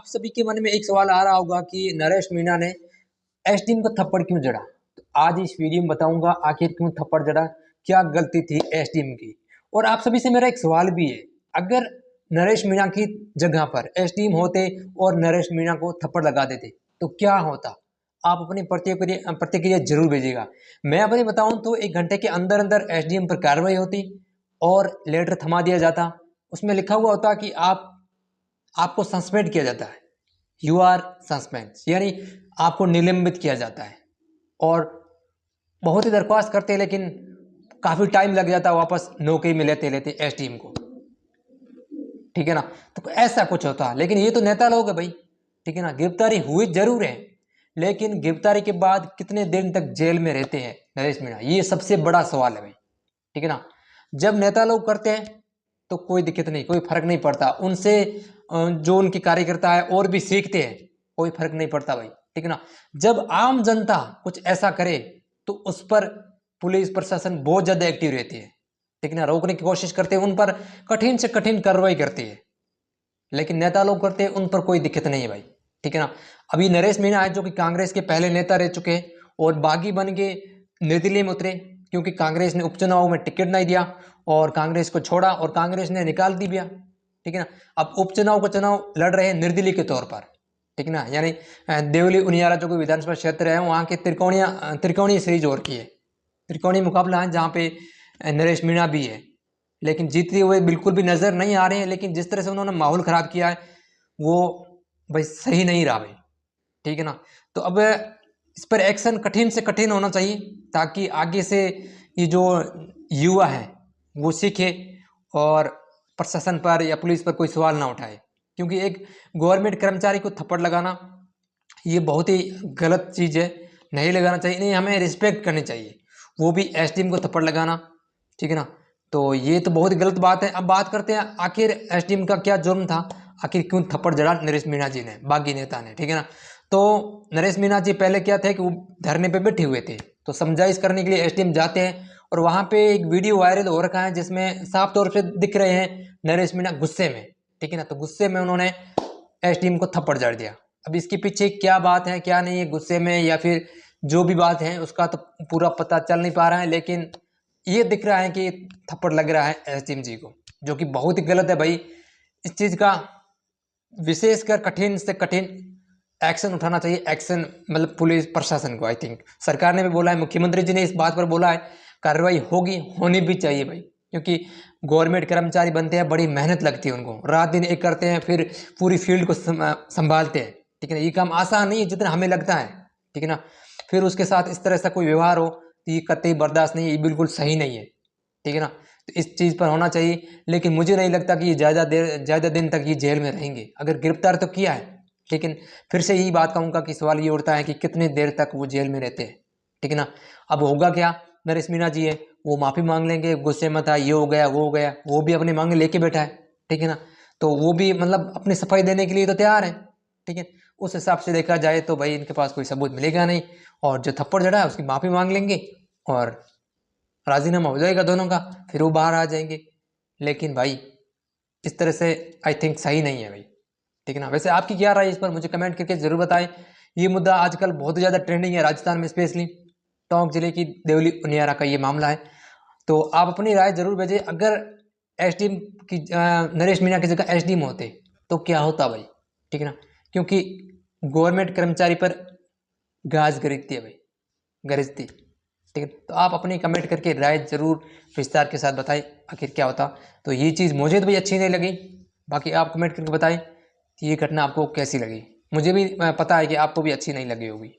आप सभी के मन में एक सवाल आ रहा होगा कि नरेश मीणा ने एसडीएम को थप्पड़ क्यों जड़ा। तो आज इस वीडियो में बताऊंगा आखिर क्यों थप्पड़ जड़ा, क्या गलती थी एसडीएम की। और आप सभी से मेरा एक सवाल भी है, अगर नरेश मीणा की जगह पर एसडीएम होते और नरेश मीणा को थप्पड़ लगा देते तो क्या होता। आप अपनी प्रतिक्रिया जरूर भेजिएगा। मैं अपनी बताऊं तो 1 घंटे के अंदर अंदर एसडीएम पर कार्रवाई होती और लेटर थमा दिया जाता। उसमें लिखा हुआ होता कि आपको सस्पेंड किया जाता है, यू आर सस्पेंड, यानी आपको निलंबित किया जाता है। और बहुत ही दरख्वास्त करते हैं लेकिन काफ़ी टाइम लग जाता है वापस नौकरी में लेते एसडीएम को, ठीक है ना। तो ऐसा कुछ होता है, लेकिन ये तो नेता लोग है भाई, ठीक है ना। गिरफ्तारी हुई जरूर है, लेकिन गिरफ्तारी के बाद कितने दिन तक जेल में रहते हैं नरेश मीणा, ये सबसे बड़ा सवाल है भाई, ठीक है ना। जब नेता लोग करते हैं तो कोई दिक्कत नहीं, कोई फर्क नहीं पड़ता उनसे, जो उनके कार्यकर्ता है और भी सीखते हैं, कोई फर्क नहीं पड़ता भाई, ठीक है ना। जब आम जनता कुछ ऐसा करे तो उस पर पुलिस प्रशासन बहुत ज्यादा एक्टिव रहती है, ठीक है ना, रोकने की कोशिश करते हैं, उन पर कठिन से कठिन कार्रवाई करती है। लेकिन नेता लोग करते हैं, उन पर कोई दिक्कत नहीं है भाई, ठीक है ना। अभी नरेश मीणा है जो कि कांग्रेस के पहले नेता रह चुके हैं और बागी बन के निर्दलीय में उतरे, क्योंकि कांग्रेस ने उपचुनाव में टिकट नहीं दिया और कांग्रेस को छोड़ा और कांग्रेस ने निकाल दी दिया, ठीक है ना। अब उपचुनाव का चुनाव लड़ रहे हैं निर्दलीय के तौर पर, ठीक है ना। यानी देवली उनियारा जो कि विधानसभा क्षेत्र है वहाँ के त्रिकोणीय सीरीज और की है, त्रिकोणीय मुकाबला है जहाँ पे नरेश मीणा भी है, लेकिन जीतते हुए बिल्कुल भी नजर नहीं आ रहे हैं। लेकिन जिस तरह से उन्होंने माहौल खराब किया है वो भाई सही नहीं रहा भाई, ठीक है ना। तो अब इस पर एक्शन कठिन से कठिन होना चाहिए ताकि आगे से ये जो युवा है वो सीखे और प्रशासन पर या पुलिस पर कोई सवाल ना उठाए। क्योंकि एक गवर्नमेंट कर्मचारी को थप्पड़ लगाना ये बहुत ही गलत चीज़ है, नहीं लगाना चाहिए, नहीं, हमें रिस्पेक्ट करनी चाहिए, वो भी एसडीएम को थप्पड़ लगाना, ठीक है ना। तो ये तो बहुत ही गलत बात है। अब बात करते हैं आखिर एसडीएम का क्या जुर्म था, आखिर क्यों थप्पड़ जड़ा नरेश मीणा जी ने, बागी नेता ने, ठीक है ना। तो नरेश मीणा जी पहले क्या थे कि वो धरने पे बैठे हुए थे, तो समझाइश करने के लिए एसडीएम जाते हैं और वहां पे एक वीडियो वायरल हो रखा है जिसमें साफ तौर पे दिख रहे हैं नरेश मीणा गुस्से में, ठीक है ना। तो गुस्से में उन्होंने एसडीएम को थप्पड़ जड़ दिया। अब इसके पीछे क्या बात है क्या नहीं है, गुस्से में या फिर जो भी बात है उसका तो पूरा पता चल नहीं पा रहा है, लेकिन ये दिख रहा है कि थप्पड़ लग रहा है एसडीएम जी को, जो कि बहुत ही गलत है भाई। इस चीज का विशेषकर कठिन से कठिन एक्शन उठाना चाहिए, एक्शन मतलब पुलिस प्रशासन को। आई थिंक सरकार ने भी बोला है, मुख्यमंत्री जी ने इस बात पर बोला है कार्रवाई होगी, होनी भी चाहिए भाई, क्योंकि गवर्नमेंट कर्मचारी बनते हैं, बड़ी मेहनत लगती है उनको, रात दिन एक करते हैं, फिर पूरी फील्ड को संभालते हैं, ठीक है ना। ये काम आसान नहीं है जितना हमें लगता है, ठीक है ना। फिर उसके साथ इस तरह से कोई व्यवहार हो तो ये कतई बर्दाश्त नहीं है, ये बिल्कुल सही नहीं है, ठीक है ना। तो इस चीज़ पर होना चाहिए, लेकिन मुझे नहीं लगता कि ये ज़्यादा दिन तक ये जेल में रहेंगे। अगर गिरफ्तार तो किया है, लेकिन फिर से यही बात कहूँगा कि सवाल ये उठता है कि कितने देर तक वो जेल में रहते हैं, ठीक है ना। अब होगा क्या, नरेश मीणा जी है वो माफ़ी मांग लेंगे, गुस्से में था, ये हो गया वो हो गया, वो भी अपनी मांग लेके बैठा है, ठीक है ना। तो वो भी मतलब अपनी सफाई देने के लिए तो तैयार है, ठीक है। उस हिसाब से देखा जाए तो भाई इनके पास कोई सबूत मिलेगा नहीं, और जो थप्पड़ जड़ा है उसकी माफ़ी मांग लेंगे और राजीनामा हो जाएगा दोनों का, फिर वो बाहर आ जाएंगे। लेकिन भाई इस तरह से आई थिंक सही नहीं है भाई, ठीक है ना। वैसे आपकी क्या राय इस पर मुझे कमेंट करके जरूर बताएं। ये मुद्दा आजकल बहुत ज़्यादा ट्रेंडिंग है राजस्थान में, स्पेशली टोंक जिले की देवली उनियारा का ये मामला है। तो आप अपनी राय जरूर भेजें। अगर एसडीएम की नरेश मीणा की जगह एसडीएम होते तो क्या होता भाई, ठीक है ना। क्योंकि गवर्नमेंट कर्मचारी पर गाज गरीजती है भाई, गरजती, ठीक है। तो आप अपनी कमेंट करके राय जरूर विस्तार के साथ बताएं आखिर क्या होता। तो ये चीज़ मुझे तो भाई अच्छी नहीं लगी, बाकी आप कमेंट करके बताएं कि ये घटना आपको कैसी लगी। मुझे भी पता है कि आपको भी अच्छी नहीं लगी होगी।